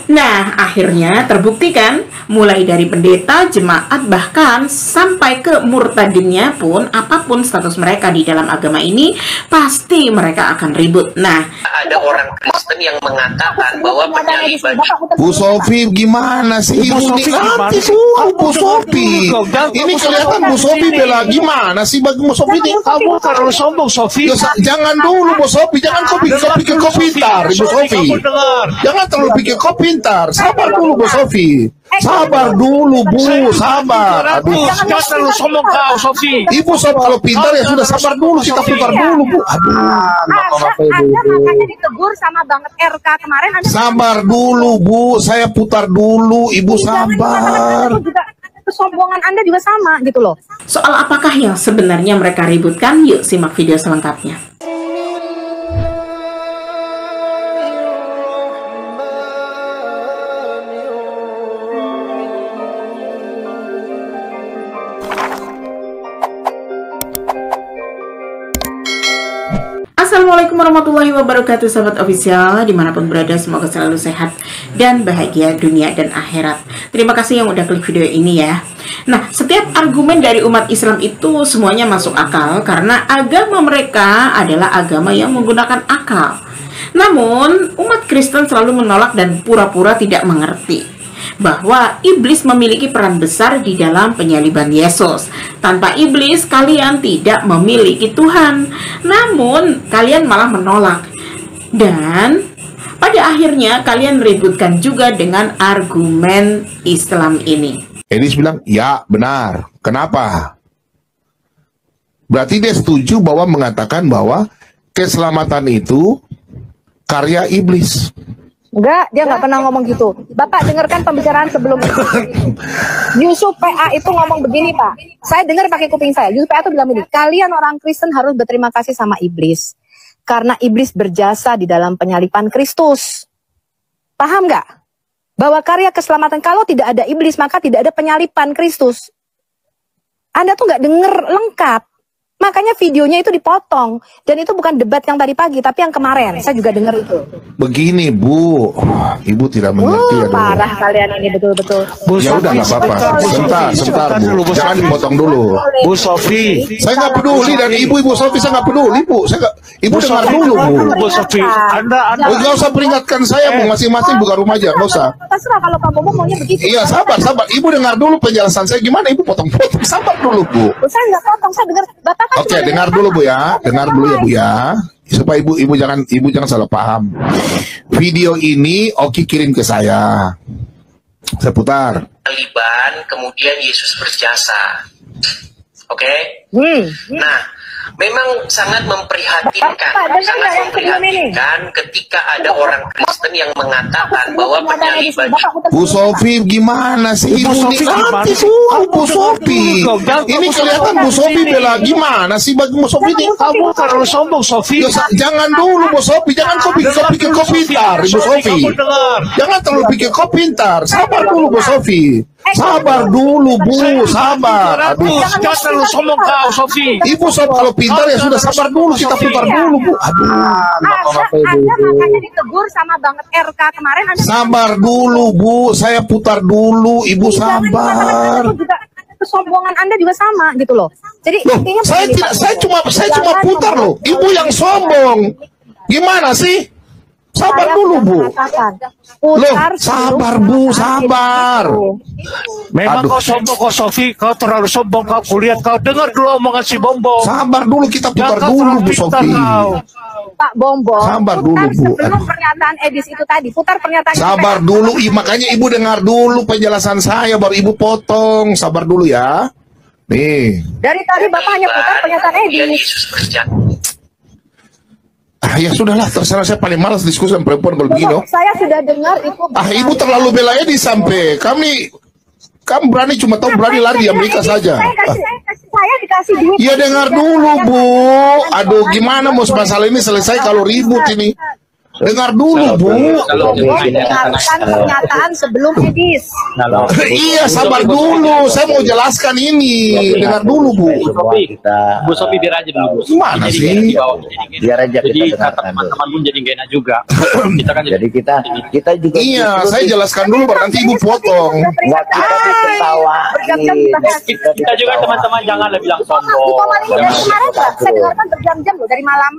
Nah, akhirnya terbukti kan, mulai dari pendeta, jemaat, bahkan sampai ke murtadinnya pun, apapun status mereka di dalam agama ini, pasti mereka akan ribut. Nah, ada orang Kristen yang mengatakan bahwa penyaliban Bu Sofi gimana sih? Bu Sofi gimana sih? Bu Sofi. Ini kelihatan Bu Sofi bela gimana sih bagi Bu Sofi ini? Kamu terlalu sombong, Sofi. Jangan dulu Bu Sofi, jangan kau pikir kau pintar, Bu Sofi. Jangan terlalu pikir kau pintar. Sabar dulu Bu Sofi. Sabar dulu Bu, sabar. Aduh, jangan terlalu sombong kau, Sofi. Ibu Sofi kalau pintar ya sudah, sabar dulu, kita putar dulu Bu. Aduh, Anda makanya ditegur sama banget RK kemarin. sabar dulu Bu, saya putar dulu, Ibu sabar. Kesombongan Anda juga sama gitu loh. soal apakah yang sebenarnya mereka ributkan? Yuk simak video selengkapnya. Assalamualaikum warahmatullahi wabarakatuh, sahabat official dimanapun berada, semoga selalu sehat dan bahagia dunia dan akhirat. Terima kasih yang udah klik video ini ya. Nah, setiap argumen dari umat Islam itu semuanya masuk akal karena agama mereka adalah agama yang menggunakan akal. Namun, umat Kristen selalu menolak dan pura-pura tidak mengerti bahwa iblis memiliki peran besar di dalam penyaliban Yesus. Tanpa iblis, kalian tidak memiliki Tuhan. Namun, kalian malah menolak. Dan pada akhirnya, kalian ributkan juga dengan argumen Islam ini. Elis bilang, ya benar. Kenapa? Berarti dia setuju bahwa mengatakan bahwa keselamatan itu karya iblis. Enggak, dia nggak pernah ngomong gitu. Bapak dengarkan pembicaraan sebelum itu. Yusuf PA itu ngomong begini, Pak. Saya dengar pakai kuping saya. Yusuf PA itu bilang begini, kalian orang Kristen harus berterima kasih sama iblis. Karena iblis berjasa di dalam penyaliban Kristus. Paham nggak? Bahwa karya keselamatan, kalau tidak ada iblis, maka tidak ada penyaliban Kristus. Anda tuh nggak denger lengkap. Makanya videonya itu dipotong. Dan itu bukan debat yang tadi pagi, tapi yang kemarin. Saya juga dengar itu. Begini Bu, Ibu tidak mengerti. Parah kalian ini betul-betul. Ya udah nggak apa-apa. Sebentar Bu, jangan dipotong dulu. Bu Sofi, Saya nggak peduli dan Ibu Sofi, saya nggak peduli Bu. Ibu dengar dulu Bu. Bu Sofi, Anda Nggak usah peringatkan saya Bu, masing-masing buka rumah aja, nggak usah. Terserah kalau Pak Bobo maunya begitu. Iya sabar. Ibu dengar dulu penjelasan saya gimana. Ibu potong-potong. Sabar dulu Bu. Saya nggak potong, saya dengar. Bapak kan Oke, dengar dulu Bu ya. Dengar dulu ya Bu ya. Supaya ibu jangan salah paham. Video ini Oki kirim ke saya. Saya putar. Taliban, kemudian Yesus berjasa. Oke? Nah, memang sangat memprihatinkan, ketika ada orang Kristen yang mengatakan bahwa penyaliban Bu Sofi gimana sih? Bu Sofi gimana sih? Bu Sofi. Ini kelihatan Bu Sofi bela gimana sih bagi Bu Sofi ini? Kamu terlalu sombong, Sofi. Jangan dulu Bu Sofi, jangan kau pikir kau pintar, Bu Sofi. Jangan terlalu pikir kau pintar. Sabar dulu Bu Sofi. Sabar dulu Bu, sabar. Aduh, jangan terlalu sombong kau, Sofi. Ibu Sofi kalau pintar ya sudah, sabar dulu, kita putar dulu Bu. Aduh, Anda makanya ditegur sama banget RK kemarin. sabar dulu Bu, saya putar dulu, Ibu sabar. Kesombongan Anda juga sama gitu loh. Jadi Loh, saya cuma putar loh. Ibu yang sombong. Gimana sih? Sabar dulu Bu. Loh, sabar Bu, sabar. Memang Aduh. kau sombong, kau Sofi. Kau terlalu sombong, kau kulihat. Kau dengar dulu omongan si Bombo. Sabar dulu, kita putar dulu Bu Sofi. Pak Bombo, Sabar dulu Bu. sebelum pernyataan Edis itu tadi, putar pernyataan. Sabar dulu, makanya Ibu dengar dulu penjelasan saya, baru Ibu potong. Sabar dulu ya. Nih. Dari tadi Bapak hanya putar pernyataan Edis. Yesus berjasa. Ya sudahlah, terserah, saya paling malas diskusi sama perempuan kalau begini. Saya sudah dengar itu. Ibu terlalu bela Edi sampai kamu berani cuma tahu berani lari di Amerika saja. Saya dikasih duit. Ya dengar dulu Bu. Aduh, gimana mau masalah ini selesai kalau ribut ini? Dengar dulu, Bu. Dengarkan pernyataan sebelum Edis. Iya, sabar dulu. Saya mau jelaskan ini. Dengar dulu, Bu. Bu Sofi biar aja dulu, Bu. Gimana sih? Biar aja jadi kata teman-teman pun jadi gak enak juga. Kita kan Jadi kita juga. Iya, saya jelaskan dulu, baru nanti Ibu potong. Enggak, kita diketawain. kita juga teman-teman janganlah bilang sombong. Saya dengarkan berjam-jam loh dari malam.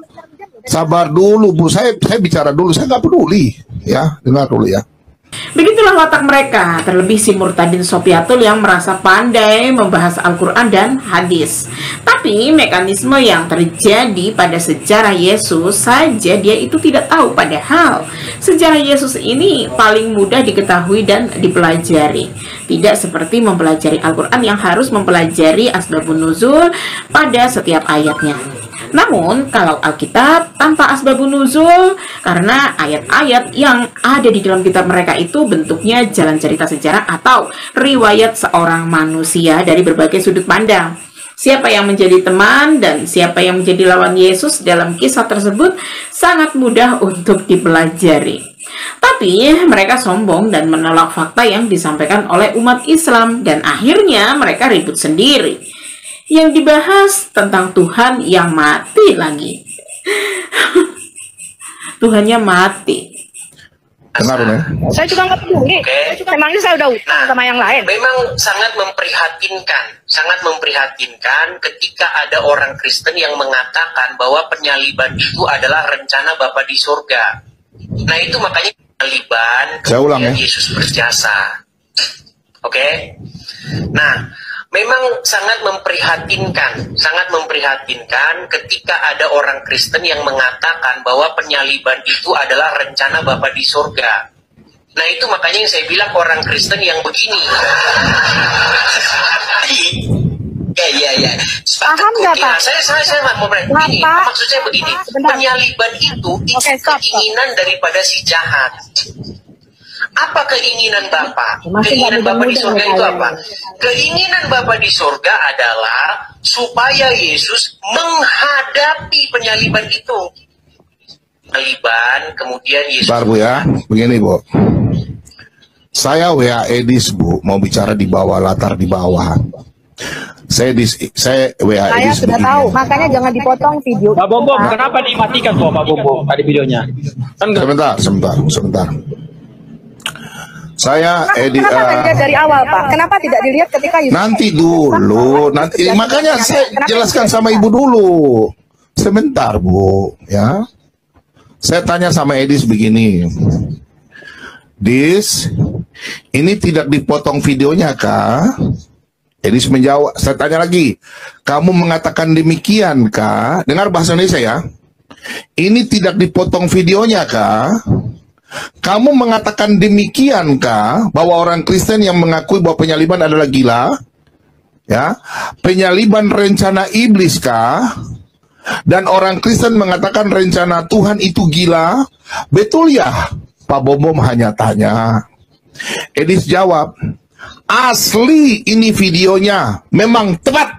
Sabar dulu, Bu. Saya bicara dulu. Saya nggak peduli. Ya, dengar dulu ya. Begitulah watak mereka, terlebih si Murtadin Sopiatul yang merasa pandai membahas Al-Quran dan hadis. Tapi mekanisme yang terjadi pada sejarah Yesus saja dia itu tidak tahu. Padahal sejarah Yesus ini paling mudah diketahui dan dipelajari. Tidak seperti mempelajari Al-Quran yang harus mempelajari asbabun nuzul pada setiap ayatnya. Namun, kalau Alkitab tanpa asbabun nuzul, karena ayat-ayat yang ada di dalam kitab mereka itu bentuknya jalan cerita sejarah atau riwayat seorang manusia dari berbagai sudut pandang. Siapa yang menjadi teman dan siapa yang menjadi lawan Yesus dalam kisah tersebut sangat mudah untuk dipelajari. Tapi mereka sombong dan menolak fakta yang disampaikan oleh umat Islam dan akhirnya mereka ribut sendiri. Yang dibahas tentang Tuhan yang mati lagi. Tuhannya mati. Dengar ya. Saya juga nggak peduli. Memangnya saya udah utang sama yang lain. Memang sangat memprihatinkan ketika ada orang Kristen yang mengatakan bahwa penyaliban itu adalah rencana Bapa di surga. Nah itu makanya penyaliban kemudian Yesus berjasa. Oke? Nah, memang sangat memprihatinkan ketika ada orang Kristen yang mengatakan bahwa penyaliban itu adalah rencana Bapa di surga. Nah itu makanya yang saya bilang orang Kristen yang begini. Ya. Paham nggak, Pak? Saya mau begini. Maksud saya begini. Penyaliban itu keinginan daripada si jahat. Apa keinginan Bapa? Keinginan Bapa di surga itu apa? Keinginan Bapa di surga adalah supaya Yesus menghadapi penyaliban itu. Penyaliban, kemudian Yesus. Bentar, Bu ya. Begini, Bu. Saya WA Edis, Bu, mau bicara di bawah, latar di bawah. Saya WA Edis. Saya sudah tahu, makanya jangan dipotong video. Pak Bombom, kenapa dimatikan kok Pak Bombom tadi videonya? Kan Sebentar. Saya kenapa tidak dari awal, Pak? Kenapa tidak dilihat ketika Yusuf? Nanti dulu, makanya saya jelaskan sama Ibu dulu. Sebentar, Bu, ya. Saya tanya sama Edis begini. Dis, ini tidak dipotong videonya kah? Edis menjawab, saya tanya lagi. Kamu mengatakan demikian kah? Dengar bahasa Indonesia ya. Ini tidak dipotong videonya kah? Kamu mengatakan demikiankah bahwa orang Kristen yang mengakui bahwa penyaliban adalah gila? Ya, penyaliban rencana iblis kah? Dan orang Kristen mengatakan rencana Tuhan itu gila? Betul ya? Pak Bombom hanya tanya. Edis jawab, asli ini videonya, memang tepat.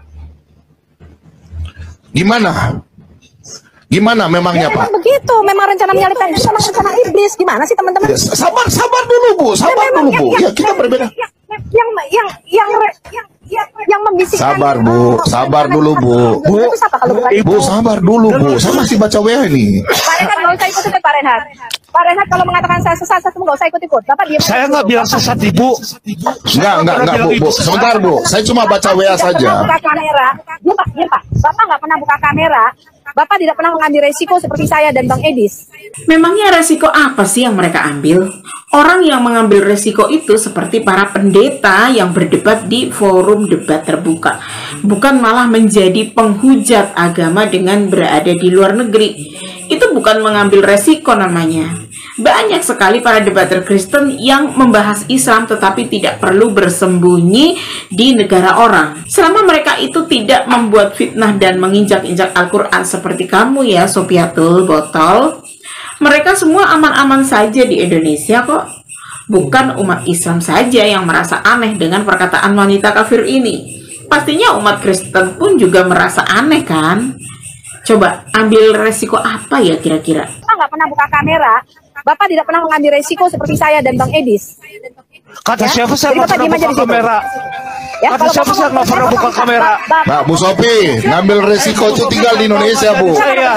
Gimana memangnya, Pak? Begitu, memang rencana menyalibkan itu sama rencana iblis. Gimana sih teman-teman? Ya, sabar dulu, Bu. Ya, kita berbeda. Yang membisikkan. Sabar dulu, Bu. Ibu sabar dulu, Bu. Saya masih baca WA ini. Pak Renhat nggak usah ikut-ikut, Pak Renhat. Pak Renhat kalau mengatakan saya sesat, saya nggak usah ikut-ikut. Bapak diam. Saya nggak bilang sesat, Ibu. Enggak, Bu. Sebentar, Bu. Saya cuma baca WA saja. Buka kamera. Dia, Pak. Bapak nggak pernah buka kamera. Bapak tidak pernah mengambil resiko seperti saya dan Bang Edis. Memangnya resiko apa sih yang mereka ambil? Orang yang mengambil resiko itu seperti para pendeta yang berdebat di forum debat terbuka. Bukan malah menjadi penghujat agama dengan berada di luar negeri. Itu bukan mengambil resiko namanya. Banyak sekali para debater Kristen yang membahas Islam tetapi tidak perlu bersembunyi di negara orang. Selama mereka itu tidak membuat fitnah dan menginjak-injak Al-Quran seperti kamu ya, Sopiatul Botol. Mereka semua aman-aman saja di Indonesia kok. Bukan umat Islam saja yang merasa aneh dengan perkataan wanita kafir ini. Pastinya umat Kristen pun juga merasa aneh kan? Coba ambil resiko apa ya kira-kira? nggak pernah buka kamera, Bapak tidak pernah mengambil resiko seperti saya dan Bang Edis. Kata Ya? siapa saya Jadi nggak Bapak pernah diam aja buka di situ. kamera? Ya, Kata siapa saya nggak pernah buka kamera? Pak, Bu Sofi, ngambil resiko itu tinggal di Indonesia, Bu. Saya.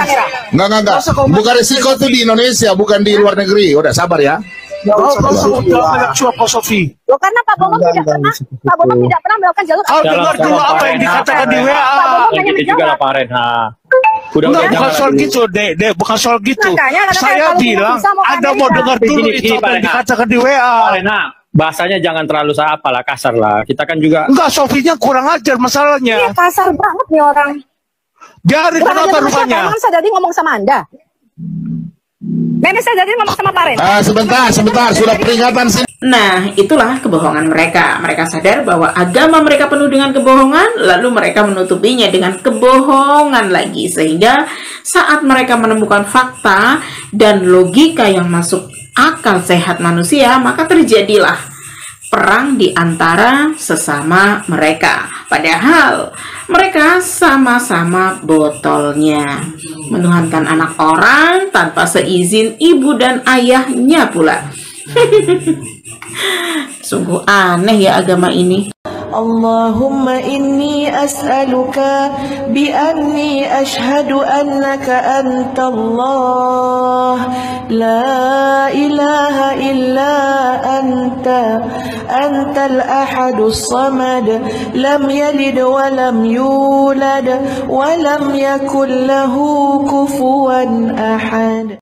Enggak. Bukan resiko itu di Indonesia, bukan di luar negeri. Udah sabar ya. Kau banyak suap Pak Sofi. Loh, karena Pak Bambang tidak pernah melakukan jalur. Kau dengar dulu apa yang dikatakan di WA. Yang gitu juga lah Pak Renha. Udah Enggak, bukan jangan soal gitu, Dek, bukan soal gitu. Makanya, Saya kalau bilang, bisa mau Anda kamera. mau dengar dulu Gini, itu apa Pak yang Renha. dikatakan di WA. Pak Renha, bahasanya jangan terlalu apalah kasar lah. Kita kan juga Enggak, Sofinya kurang ajar Iya, masalahnya. kasar banget nih orang. Biarin Bukan kenapa aja rupanya. Memang saya tadi ngomong sama Anda. Memang saya tadi ngomong sama Pak Ren. Sebentar, sudah peringatan sini. Nah, itulah kebohongan mereka. Mereka sadar bahwa agama mereka penuh dengan kebohongan, lalu mereka menutupinya dengan kebohongan lagi. Sehingga saat mereka menemukan fakta dan logika yang masuk akal sehat manusia, maka terjadilah perang di antara sesama mereka. Padahal mereka sama-sama botolnya, menuhankan anak orang tanpa seizin ibu dan ayahnya pula. Sungguh aneh ya agama ini. Allahumma inni as'aluka bi'anni ashhadu annaka antallah la ilaha illa anta antal ahadus samad lam yalid wa lam yulad wa lam yakul lahu kufuwan ahad.